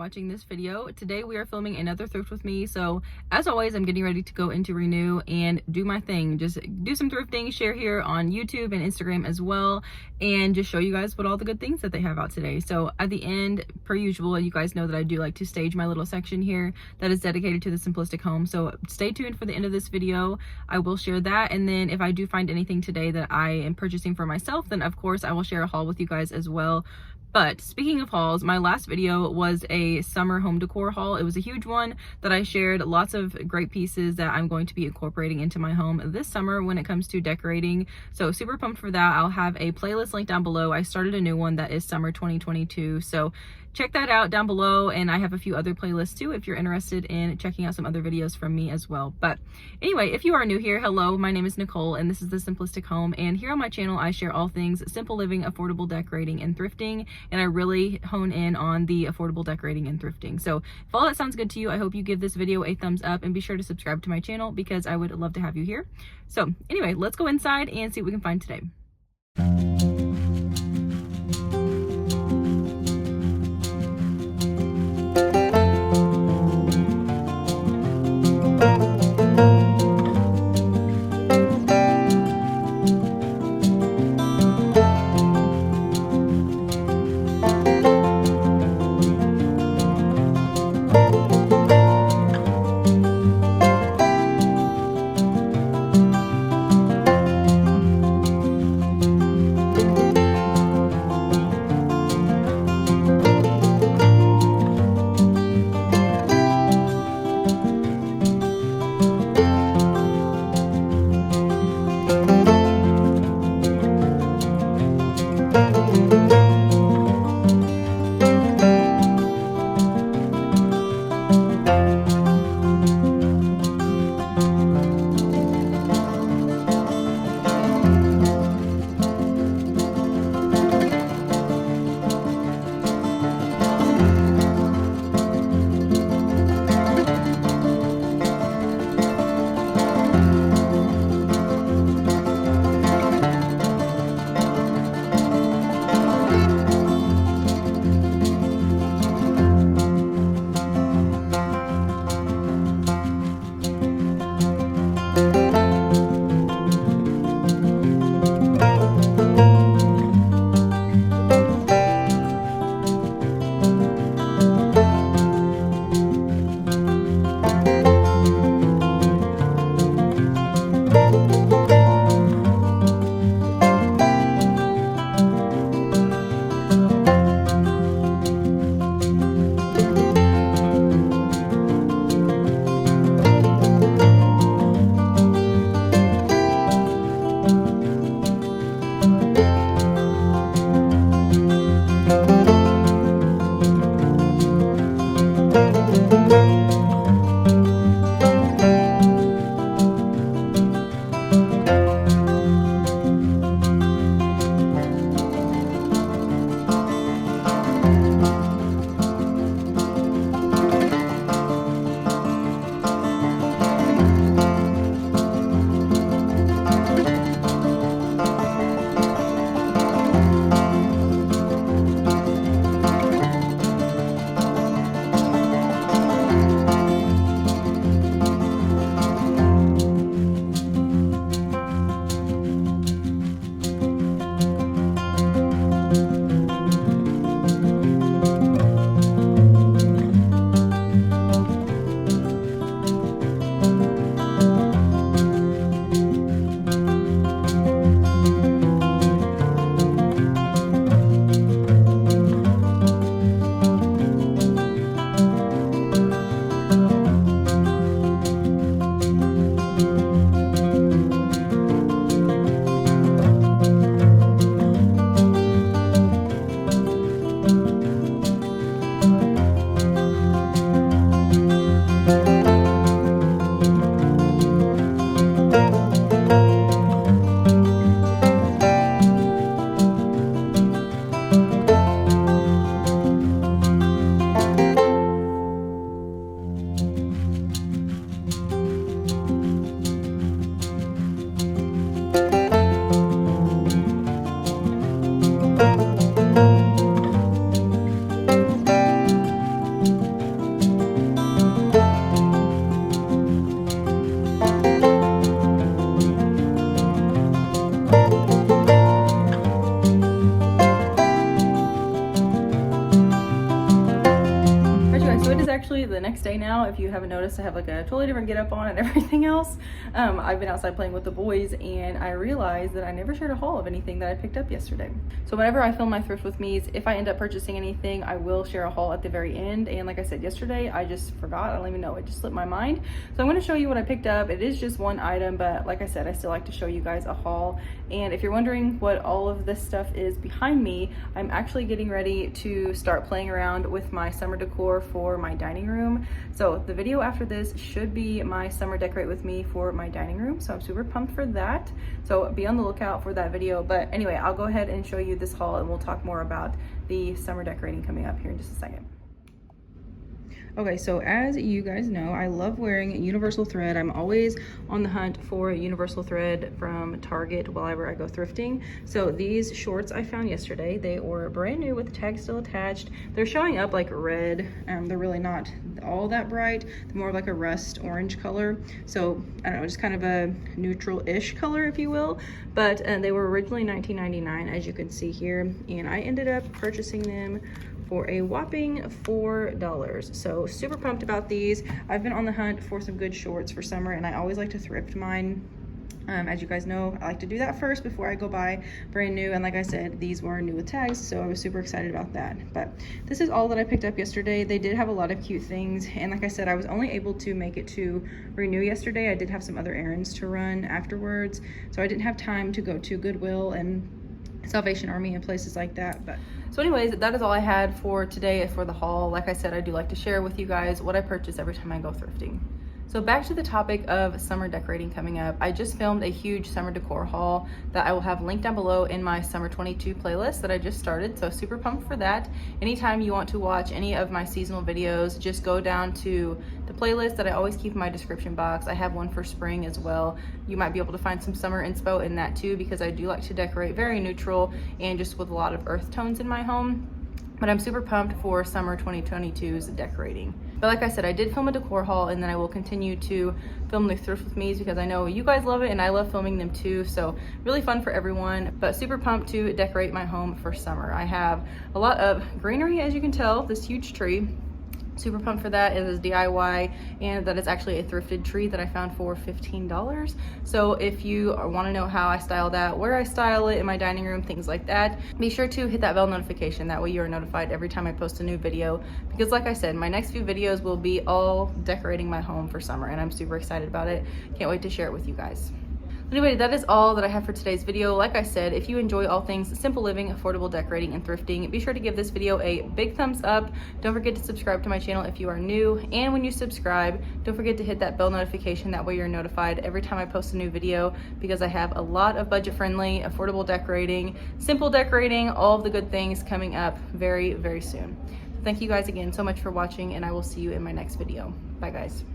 watching this video. Today we are filming another thrift with me. So as always, I'm getting ready to go into Renew and do my thing. Just do some thrifting, share here on YouTube and Instagram as well, and just show you guys what all the good things that they have out today. So at the end, per usual, you guys know that I do like to stage my little section here that is dedicated to the simplistic home. So stay tuned for the end of this video. I will share that, and then if I do find anything today that I am purchasing for myself, then of course I will share a haul with you guys as well. But speaking of hauls, my last video was a summer home decor haul. It was a huge one that I shared lots of great pieces that I'm going to be incorporating into my home this summer when it comes to decorating. So super pumped for that. I'll have a playlist link down below. I started a new one that is summer 2022. So check that out down below, and I have a few other playlists too if you're interested in checking out some other videos from me as well. But anyway, if you are new here, hello, my name is Nicole and this is The Simplistic Home, and here on my channel I share all things simple living, affordable decorating, and thrifting, and I really hone in on the affordable decorating and thrifting. So if all that sounds good to you, I hope you give this video a thumbs up and be sure to subscribe to my channel because I would love to have you here. So anyway, let's go inside and see what we can find today. now. If you haven't noticed, I have like a totally different get up on and everything else. I've been outside playing with the boys, and I realized that I never shared a haul of anything that I picked up yesterday. So whenever I film my thrift with me's, if I end up purchasing anything, I will share a haul at the very end. And like I said yesterday, I just forgot. I don't even know, it just slipped my mind. So I'm going to show you what I picked up. It is just one item, but like I said, I still like to show you guys a haul. And if you're wondering what all of this stuff is behind me, I'm actually getting ready to start playing around with my summer decor for my dining room. So the video after this should be my summer decorate with me for my dining room. So I'm super pumped for that. So be on the lookout for that video. But anyway, I'll go ahead and show you this haul, and we'll talk more about the summer decorating coming up here in just a second. Okay, so as you guys know, I love wearing universal thread. I'm always on the hunt for universal thread from Target whenever I go thrifting. So these shorts I found yesterday, they were brand new with the tag still attached. They're showing up like red. They're really not all that bright. They're more like a rust orange color. So I don't know, just kind of a neutral-ish color, if you will. But they were originally $19.99, as you can see here. And I ended up purchasing them for a whopping $4. So super pumped about these. I've been on the hunt for some good shorts for summer, and I always like to thrift mine. As you guys know, I like to do that first before I go buy brand new. And like I said, these were new with tags, so I was super excited about that. But this is all that I picked up yesterday. They did have a lot of cute things. And like I said, I was only able to make it to Renew yesterday. I did have some other errands to run afterwards, so I didn't have time to go to Goodwill and Salvation Army and places like that. But so anyways, that is all I had for today for the haul. Like I said, I do like to share with you guys what I purchase every time I go thrifting. So back to the topic of summer decorating coming up. I just filmed a huge summer decor haul that I will have linked down below in my summer 22 playlist that I just started. So super pumped for that. Anytime you want to watch any of my seasonal videos, just go down to the playlist that I always keep in my description box. I have one for spring as well. You might be able to find some summer inspo in that too, because I do like to decorate very neutral and just with a lot of earth tones in my home. But I'm super pumped for summer 2022's decorating. But like I said, I did film a decor haul, and then I will continue to film the thrift with me's because I know you guys love it and I love filming them too. So really fun for everyone, but super pumped to decorate my home for summer. I have a lot of greenery, as you can tell, this huge tree. Super pumped for that. It is DIY, and that is actually a thrifted tree that I found for $15. So if you want to know how I style that, where I style it in my dining room, things like that, be sure to hit that bell notification. That way you are notified every time I post a new video, because like I said, my next few videos will be all decorating my home for summer, and I'm super excited about it. Can't wait to share it with you guys. Anyway, that is all that I have for today's video. Like I said, if you enjoy all things simple living, affordable decorating, and thrifting, be sure to give this video a big thumbs up. Don't forget to subscribe to my channel if you are new. And when you subscribe, don't forget to hit that bell notification. That way you're notified every time I post a new video, because I have a lot of budget-friendly, affordable decorating, simple decorating, all of the good things coming up very, very soon. Thank you guys again so much for watching, and I will see you in my next video. Bye, guys.